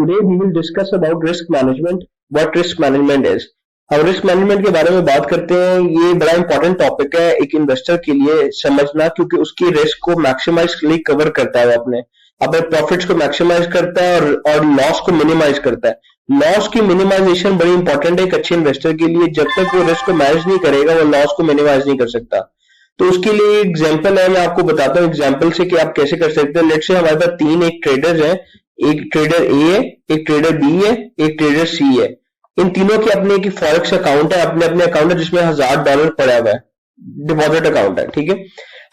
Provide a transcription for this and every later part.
Today we will discuss about risk management. What risk management is? हम risk management के बारे में बात करते हैं। ये बड़ा इंपॉर्टेंट टॉपिक है एक इन्वेस्टर के लिए समझना, क्योंकि उसकी रिस्क को मैक्सिमाइज के लिए कवर करता है, अपने प्रॉफिट्स को मैक्सिमाइज करता है और लॉस को मिनिमाइज करता है। लॉस की मिनिमाइजेशन बड़ी इंपॉर्टेंट है एक अच्छे इन्वेस्टर के लिए। जब तक वो रिस्क को मैनेज नहीं करेगा वो लॉस को मिनिमाइज नहीं कर सकता। तो उसके लिए एग्जांपल है, मैं आपको बताता हूँ एग्जांपल से कि आप कैसे कर सकते हैं। लेट्स से हमारे पास तीन एक ट्रेडर्स हैं, एक ट्रेडर ए है, एक ट्रेडर बी है, एक ट्रेडर सी है। इन तीनों के अपने एक फॉरेक्स अकाउंट है, अपने अपने अकाउंट है जिसमें $1000 पड़ा हुआ है, डिपॉजिट अकाउंट है, ठीक है।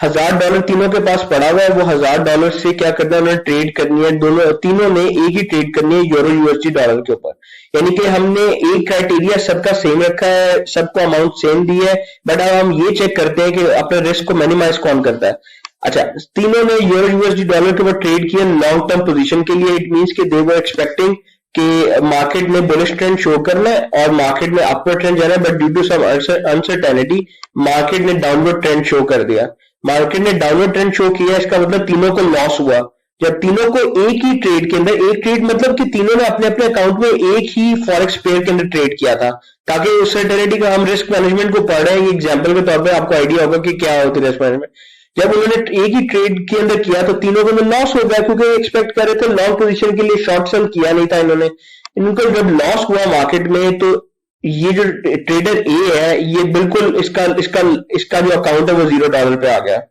$1000 तीनों के पास पड़ा हुआ है। वो $1000 से क्या करना है, उन्होंने ट्रेड करनी है। तीनों ने एक ही ट्रेड करनी है यूरो यूएसडी डॉलर के ऊपर। यानी कि हमने एक क्राइटेरिया सबका सेम रखा है, सबको अमाउंट सेम दी है, बट अब हम ये चेक करते हैं कि अपने रिस्क को मिनिमाइज कौन करता है। अच्छा, तीनों ने यूरो यूएसडी डॉलर के ऊपर ट्रेड किया लॉन्ग टर्म पोजीशन के लिए। इट मींस कि दे वर एक्सपेक्टिंग कि मार्केट में बुलिश ट्रेंड शो करना है और मार्केट में अपवर्ड ट्रेंड जाना है, but due to some uncertainty market ने डाउनवर्ड ट्रेंड शो कर दिया। मार्केट ने डाउनवर्ड ट्रेंड शो किया, इसका मतलब तीनों को लॉस हुआ। जब तीनों को एक ही ट्रेड के अंदर, एक ट्रेड मतलब कि तीनों ने अपने अपने अकाउंट में एक ही फॉरेक्स पेयर के अंदर ट्रेड किया था, ताकि उस सर्टेनिटी का हम रिस्क मैनेजमेंट को पढ़ रहे हैं। एग्जांपल के तौर पे आपको आइडिया होगा कि क्या होती है रिस्क मैनेजमेंट। जब उन्होंने एक ही ट्रेड के अंदर किया तो तीनों को लॉस हो गया, क्योंकि एक्सपेक्ट कर रहे थे लॉन्ग पोजीशन के लिए, शॉर्ट सेल किया नहीं था इन्होंने। इनको जब लॉस हुआ मार्केट में, तो ये जो ट्रेडर ए है ये बिल्कुल इसका इसका इसका जो अकाउंट है वो $0 पे आ गया,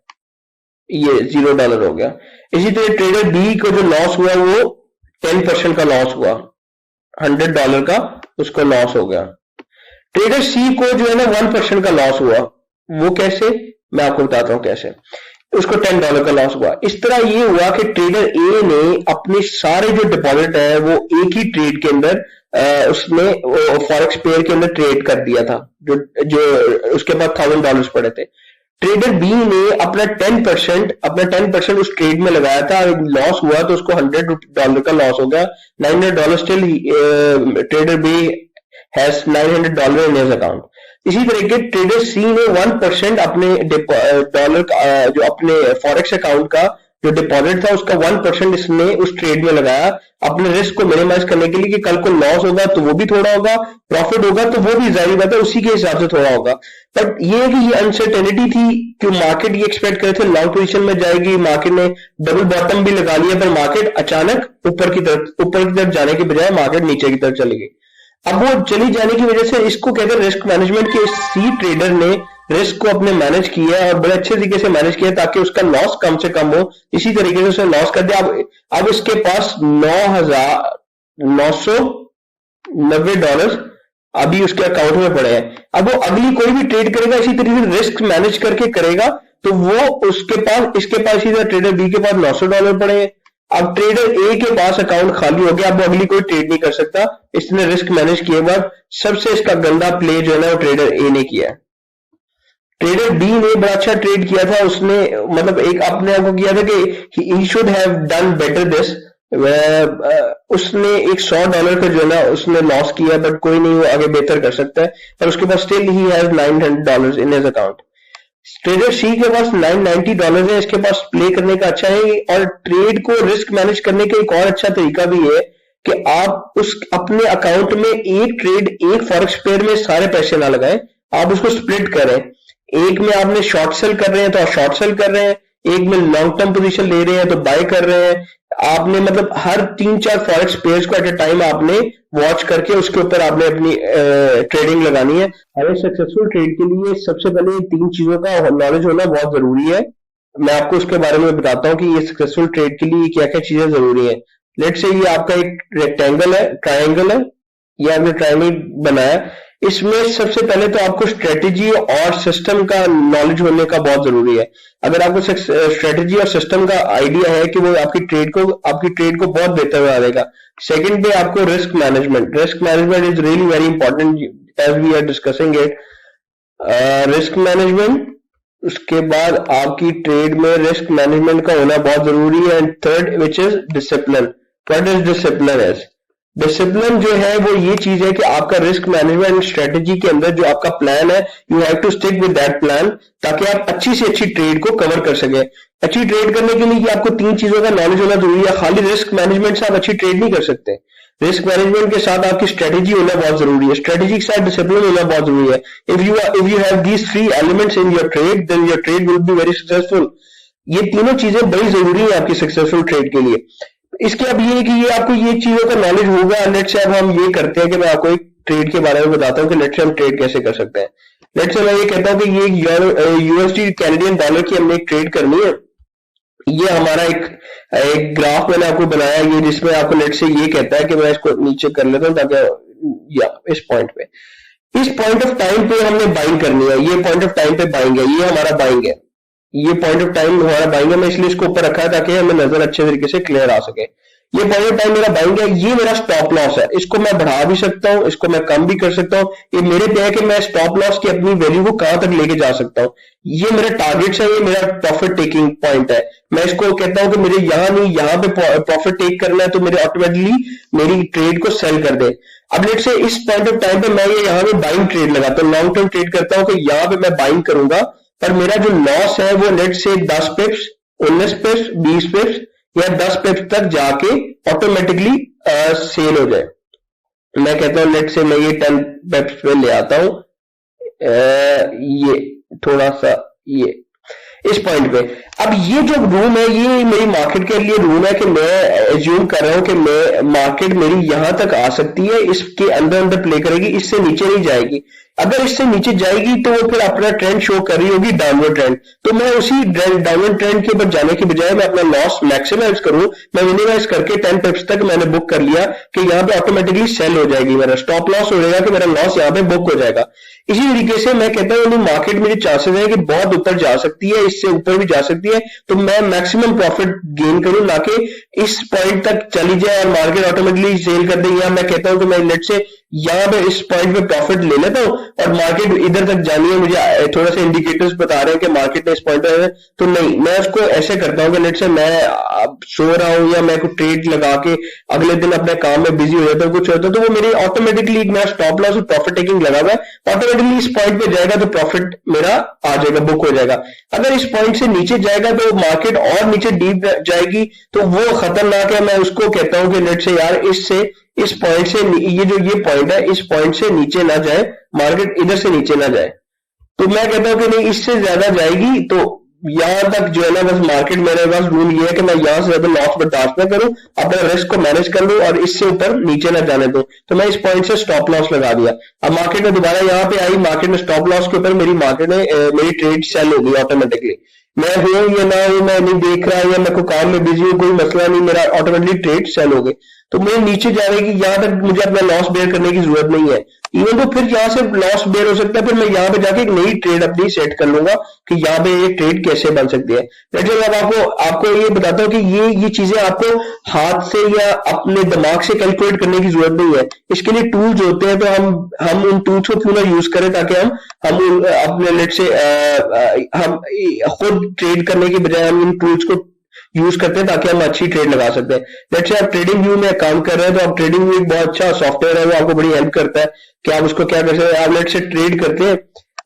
ये $0 हो गया। इसी तरह ट्रेडर बी को जो लॉस हुआ वो 10% का लॉस हुआ, $100 का उसको लॉस हो गया। ट्रेडर सी को जो है ना 1% का लॉस हुआ। वो कैसे, मैं आपको बताता हूं कैसे। उसको $10 का लॉस हुआ। इस तरह ये हुआ कि ट्रेडर ए ने अपने सारे जो डिपॉजिट है वो एक ही ट्रेड के अंदर उसने फॉरेक्स पेयर के अंदर ट्रेड कर दिया था, जो उसके पास $1000 पड़े थे। ट्रेडर बी ने अपना 10% उस ट्रेड में लगाया था, लॉस हुआ तो उसको $100 का लॉस हो गया। $900 still trader B has $900 in his account. इसी तरीके ट्रेडर सी ने 1% अपने डॉलर जो अपने फॉरेक्स अकाउंट का जो डिपॉजिट था उसका 1% इसने उस ट्रेड में लगाया, अपने रिस्क को मिनिमाइज करने के लिए कि कल को लॉस होगा तो वो भी थोड़ा होगा, प्रॉफिट होगा तो वो भी जाहिर बात है उसी के हिसाब से थोड़ा होगा। बट ये कि ये अनसर्टेनिटी थी कि मार्केट ये एक्सपेक्ट करे थे लॉन्ग पोजीशन में जाएगी, मार्केट ने डबल बॉटम भी लगा लिया, पर मार्केट अचानक ऊपर की तरफ जाने के बजाय मार्केट नीचे की तरफ चली गई। अब वो चली जाने की वजह से इसको कहते हैं रिस्क मैनेजमेंट के। सी ट्रेडर ने रिस्क को अपने मैनेज किया और बड़े अच्छे तरीके से मैनेज किया ताकि उसका लॉस कम से कम हो। इसी तरीके से उसने लॉस कर दिया। अब इसके पास $9,990 अभी उसके अकाउंट में पड़े हैं। अब वो अगली कोई भी ट्रेड करेगा इसी तरीके से रिस्क मैनेज करके करेगा, तो वो इसके पास सीधा ट्रेडर बी के पास $900 पड़े हैं। अब ट्रेडर ए के पास अकाउंट खाली हो गया, अब वो अगली कोई ट्रेड नहीं कर सकता। इसने रिस्क मैनेज किए बाद सबसे इसका गंदा प्ले जो है ना वो ट्रेडर ए ने किया। ट्रेडर बी ने बड़ा अच्छा ट्रेड किया था, उसने मतलब एक अपने आप को किया था कि he should have done better this. उसने एक $100 का जो है ना उसने लॉस किया, बट कोई नहीं, वो आगे बेहतर कर सकता है। पर उसके पास still he has $900 in his account. Trader C के पास $990 है, इसके पास प्ले करने का अच्छा है। और ट्रेड को रिस्क मैनेज करने का एक और अच्छा तरीका भी है कि आप उस अपने अकाउंट में एक ट्रेड, एक फॉरेक्स पेयर में सारे पैसे ना लगाएं, आप उसको स्प्लिट करें। एक में आपने शॉर्ट सेल कर रहे हैं तो आप शॉर्ट सेल कर रहे हैं, एक में लॉन्ग टर्म पोजीशन ले रहे हैं तो बाय कर रहे हैं। आपने मतलब हर 3-4 फॉरेक्स पेयर्स को एट अ टाइम आपने वॉच करके उसके ऊपर आपने अपनी ट्रेडिंग लगानी है। हर एक सक्सेसफुल ट्रेड के लिए सबसे पहले 3 चीजों का नॉलेज होना बहुत जरूरी है। मैं आपको उसके बारे में बताता हूँ कि ये सक्सेसफुल ट्रेड के लिए क्या क्या चीजें जरूरी है। लेट्स से ये आपका एक रेक्टेंगल है, ट्रायंगल है, ये आपने ट्रायंगल बनाया। इसमें सबसे पहले तो आपको स्ट्रेटेजी और सिस्टम का नॉलेज होने का बहुत जरूरी है। अगर आपको स्ट्रेटेजी और सिस्टम का आइडिया है कि वो आपकी ट्रेड को बहुत बेहतर बना देगा। सेकंड पे आपको risk management is really very important as we are discussing it. Risk management, उसके बाद आपकी ट्रेड में रिस्क मैनेजमेंट का होना बहुत जरूरी है। And third which is discipline. What is discipline is? Discipline जो है वो ये चीज है कि आपका रिस्क मैनेजमेंट स्ट्रेटेजी के अंदर जो आपका प्लान है, you have to stick with that plan, ताकि आप अच्छी से अच्छी ट्रेड को कवर कर सके। अच्छी ट्रेड करने के लिए आपको 3 चीजों का नॉलेज होना जरूरी है। खाली रिस्क मैनेजमेंट से आप अच्छी ट्रेड नहीं कर सकते। रिस्क मैनेजमेंट के साथ आपकी स्ट्रेटेजी होना बहुत जरूरी है, स्ट्रेटेजी के साथ डिसिप्लिन होना बहुत जरूरी है। If you have these 3 elements in your trade, then your trade will be very successful. ये तीनों चीजें बड़ी जरूरी है आपकी सक्सेसफुल ट्रेड के लिए। इसके अब ये है कि ये आपको ये चीजों का नॉलेज होगा। लेट्स से अब हम ये करते हैं कि मैं आपको एक ट्रेड के बारे में बताता हूँ कि लेट्स से हम ट्रेड कैसे कर सकते हैं। लेट्स से मैं ये कहता हूँ कि ये यूएसडी कैनेडियन डॉलर की हमने एक ट्रेड करनी है। ये हमारा एक ग्राफ मैंने आपको बनाया, ये जिसमें आपको लेट से ये कहता है कि मैं इसको नीचे कर लेता हूँ ताकि या इस पॉइंट ऑफ टाइम पे हमने बाइंग करनी है। ये पॉइंट ऑफ टाइम पे बाइंग है, ये हमारा बाइंग है, ये पॉइंट ऑफ टाइम हमारा बाइंग है। मैं इसलिए इसको ऊपर रखा है ताकि हमें नजर अच्छे तरीके से क्लियर आ सके। ये पॉइंट ऑफ टाइम मेरा बाइंग है, ये मेरा स्टॉप लॉस है। इसको मैं बढ़ा भी सकता हूँ, इसको मैं कम भी कर सकता हूँ। ये मेरे पे है कि मैं स्टॉप लॉस की अपनी वैल्यू को कहां तक लेके जा सकता हूँ। ये मेरे टारगेट्स है, ये मेरा प्रॉफिट टेकिंग पॉइंट है। मैं इसको कहता हूं कि मुझे यहां नहीं यहां पे प्रॉफिट टेक करना है, तो मेरे ऑटोमेटिकली मेरी ट्रेड को सेल कर दे। अब लेट से इस पॉइंट ऑफ टाइम पे मैं ये यहाँ पे बाइंग ट्रेड लगाता हूँ, लॉन्ग टर्म ट्रेड करता हूँ कि यहाँ पे मैं बाइंग करूंगा, पर मेरा जो लॉस है वो लेट से 10 पिप्स, 19 पिप्स, 20 पिप्स या 10 पिप्स तक जाके ऑटोमेटिकली सेल हो जाए। मैं कहता हूं लेट से मैं ये 10 पिप्स पे ले आता हूं, ये थोड़ा सा ये इस पॉइंट पे। अब ये जो रूम है ये मेरी मार्केट के लिए रूम है कि मैं एज्यूम कर रहा हूं कि मैं मार्केट मेरी यहां तक आ सकती है, इसके अंदर अंदर प्ले करेगी, इससे नीचे नहीं जाएगी। अगर इससे नीचे जाएगी तो वो फिर अपना ट्रेंड शो कर रही होगी डाउनवर्ड ट्रेंड, तो मैं उसी डाउनवर्ड ट्रेंड के ऊपर जाने की बजाय मैं अपना लॉस मैक्सिमाइज करूं, मैं मिनिमाइज करके 10 पिप्स तक मैंने बुक कर लिया कि यहाँ पे ऑटोमेटिकली सेल हो जाएगी, मेरा स्टॉप लॉस हो जाएगा कि मेरा लॉस यहाँ पे बुक हो जाएगा। इसी तरीके से मैं कहता हूँ मार्केट में चांसेस है कि बहुत ऊपर जा सकती है, इससे ऊपर भी जा सकती है, तो मैं मैक्सिमम प्रॉफिट गेन करूं, ना कि इस पॉइंट तक चली जाए और मार्केट ऑटोमेटिकली सेल कर दे। या मैं कहता हूं कि मैं लेट से यहां पे इस पॉइंट पे प्रॉफिट ले लेता हूं और मार्केट इधर तक जानी है, मुझे थोड़ा सा इंडिकेटर्स बता रहे हैं कि मार्केट ने इस पॉइंट पे है, तो नहीं, मैं उसको ऐसे करता हूं कि लेट से मैं सो रहा हूं या मैं कोई ट्रेड लगा के अगले दिन अपने काम में बिजी हो जाता हूं, कुछ होता है, तो वो मेरी ऑटोमेटिकली मेरा स्टॉप लॉस और प्रॉफिट टेकिंग लगा हुआ है, ऑटोमेटिकली इस पॉइंट पे जाएगा तो प्रॉफिट मेरा आ जाएगा, बुक हो जाएगा। अगर इस पॉइंट से नीचे जाएगा तो मार्केट और नीचे डीप जाएगी, तो वो खतरनाक है। मैं उसको कहता हूं कि लेट से यार इससे इस पॉइंट से ये जो ये पॉइंट है इस पॉइंट से नीचे ना जाए, मार्केट इधर से नीचे ना जाए, तो मैं कहता हूं कि नहीं इससे ज्यादा जाएगी तो यहां तक जो है ना, बस मार्केट मेरे पास रूल ये है कि मैं यहां से ज्यादा लॉस बर्दाश्त ना करूं, अपने रिस्क को मैनेज कर लूं और इससे ऊपर नीचे ना जाने दूं, तो मैं इस पॉइंट से स्टॉप लॉस लगा दिया। अब मार्केट में दोबारा यहां पे आई, मार्केट में स्टॉप लॉस के ऊपर मेरी ट्रेड सेल हो गई ऑटोमेटिकली। मैं हूं या ना हूं, मैं नहीं देख रहा या मैं कोई काम में बिजी हूं, कोई मसला नहीं, मेरा ऑटोमेटिकली ट्रेड सेल हो गई, तो मेरे नीचे जाने की यहां तक मुझे अपना लॉस बेयर करने की जरूरत नहीं है। इवन तो फिर यहां से लॉस बेयर हो सकता है, फिर मैं यहां पे जाके एक नई ट्रेड अपनी सेट कर लूंगा कि यहां पे ये ट्रेड कैसे बन सकती है। लेकिन अब आपको ये बताता हूं कि ये चीजें आपको हाथ से या अपने दिमाग से कैलकुलेट करने की जरूरत नहीं है। इसके लिए टूल्स होते हैं, तो हम उन टूल्स को क्यों ना यूज करें ताकि हम अपने लेट से हम खुद ट्रेड करने की बजाय हम इन टूल्स को यूज करते हैं ताकि हम अच्छी ट्रेड लगा सकते हैं। लेट्स से आप ट्रेडिंग व्यू में काम कर रहे हैं, तो आप ट्रेडिंग व्यू एक बहुत अच्छा सॉफ्टवेयर है, वो आपको बड़ी हेल्प करता है कि आप उसको क्या कर सकते हैं। आप लेट्स से ट्रेड करते हैं,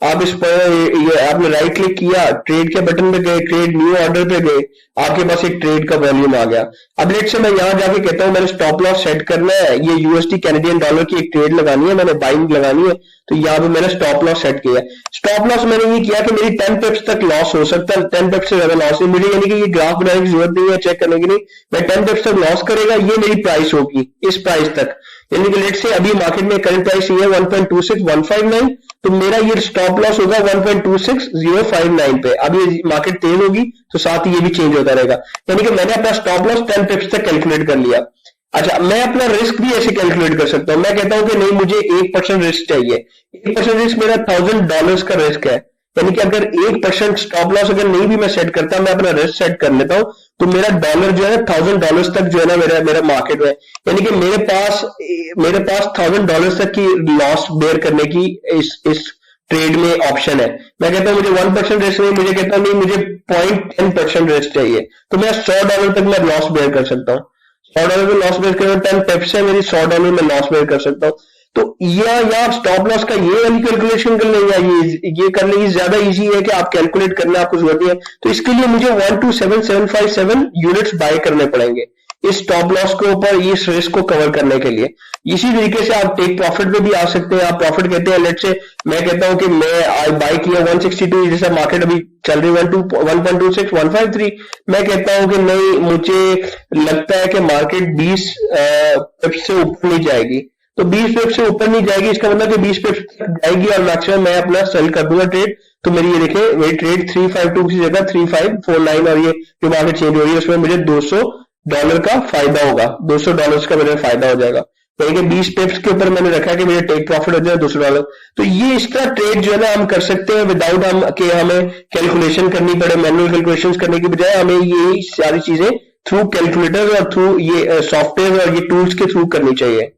आप इस पर आपने राइट क्लिक किया, ट्रेड के बटन पे गए, ट्रेड न्यू ऑर्डर पे गए, आपके पास एक ट्रेड का वॉल्यूम आ गया। अब लेट्स से मैं यहां जाके कहता हूं मैंने स्टॉप लॉस सेट करना है, ये यूएसडी कैनेडियन डॉलर की एक ट्रेड लगानी है, मैंने बाइंग लगानी है, तो यहाँ पे मैंने स्टॉप लॉस सेट किया। स्टॉप लॉस मैंने ये किया कि मेरी 10 पिप्स तक लॉस हो सकता है, 10 पिप्स से ज्यादा लॉस नहीं, मुझे यानी कि ये ग्राफ बनाने की जरूरत नहीं है चेक करने की, नहीं, मैं 10 पिप्स तक लॉस करेगा, ये मेरी प्राइस होगी इस प्राइस तक, यानी कि लेट से अभी मार्केट में करंट प्राइस ये है 1.26159, तो मेरा ये स्टॉप लॉस होगा 1.26059 पे। अब ये मार्केट तेज होगी तो साथ ही ये भी चेंज होता रहेगा, यानी कि मैंने अपना स्टॉप लॉस 10 पिप्स तक कैलकुलेट कर लिया। अच्छा, मैं अपना रिस्क भी ऐसे कैलकुलेट कर सकता हूं। मैं कहता हूं कि नहीं, मुझे 1% रिस्क चाहिए, 1% रिस्क मेरा $1000 का रिस्क है, यानी कि अगर 1% स्टॉप लॉस अगर नहीं भी मैं सेट करता, मैं अपना रिस्क सेट कर लेता हूं, तो मेरा डॉलर जो है $1000 तक जो है ना मेरा मार्केट में, यानी कि मेरे पास $1000 तक की लॉस बेयर करने की इस ट्रेड में ऑप्शन है। मैं कहता हूं मुझे 1% रिस्क नहीं, मुझे कहता हूं नहीं, मुझे 0.10% रिस्क चाहिए, तो मैं $100 तक मैं लॉस बेयर कर सकता हूं। $100 में लॉस बेयर कर, 10 पिप्स है मेरी, $100 में लॉस बेयर कर सकता हूँ। तो या आप स्टॉप लॉस का ये वाली कैलकुलेशन कर लें या ये कर लें, ये ज्यादा इजी है कि आप कैलकुलेट करना आपको जरूरत नहीं है। तो इसके लिए मुझे 127757 यूनिट्स बाय करने पड़ेंगे इस स्टॉप लॉस के ऊपर, इस रिस्क को कवर करने के लिए। इसी तरीके से आप टेक प्रॉफिट पे भी आ सकते हैं। आप प्रॉफिट कहते हैं, लेट से मैं कहता हूं कि मैं आज बाय किया 162, जैसा मार्केट अभी चल रही 1.26 153, मैं कहता हूं कि नहीं, मुझे लगता है कि मार्केट 20 पिप्स से ऊपर नहीं जाएगी। तो 20 पिप्स से ऊपर नहीं जाएगी, इसका मतलब कि 20 पिप्स तक जाएगी और मैक्सिमम मैं अपना सेल कर दूंगा ट्रेड। तो मेरी ये देखें, मेरी ट्रेड 352 की जगह 3549, और ये जो मार्केट चेंज हो रही है उसमें मुझे $200 का फायदा होगा, $200 का मेरे फायदा हो जाएगा। यानी कि 20 पिप्स के ऊपर मैंने रखा कि मेरे टेक प्रॉफिट हो जाए $200। तो ये इसका ट्रेड जो है ना हम कर सकते हैं विदाउट हमें कैलकुलेशन करनी पड़े, मैनुअल कैलकुलेशन करने की बजाय हमें ये सारी चीजें थ्रू कैलकुलेटर और थ्रू ये सॉफ्टवेयर और ये टूल्स के थ्रू करनी चाहिए।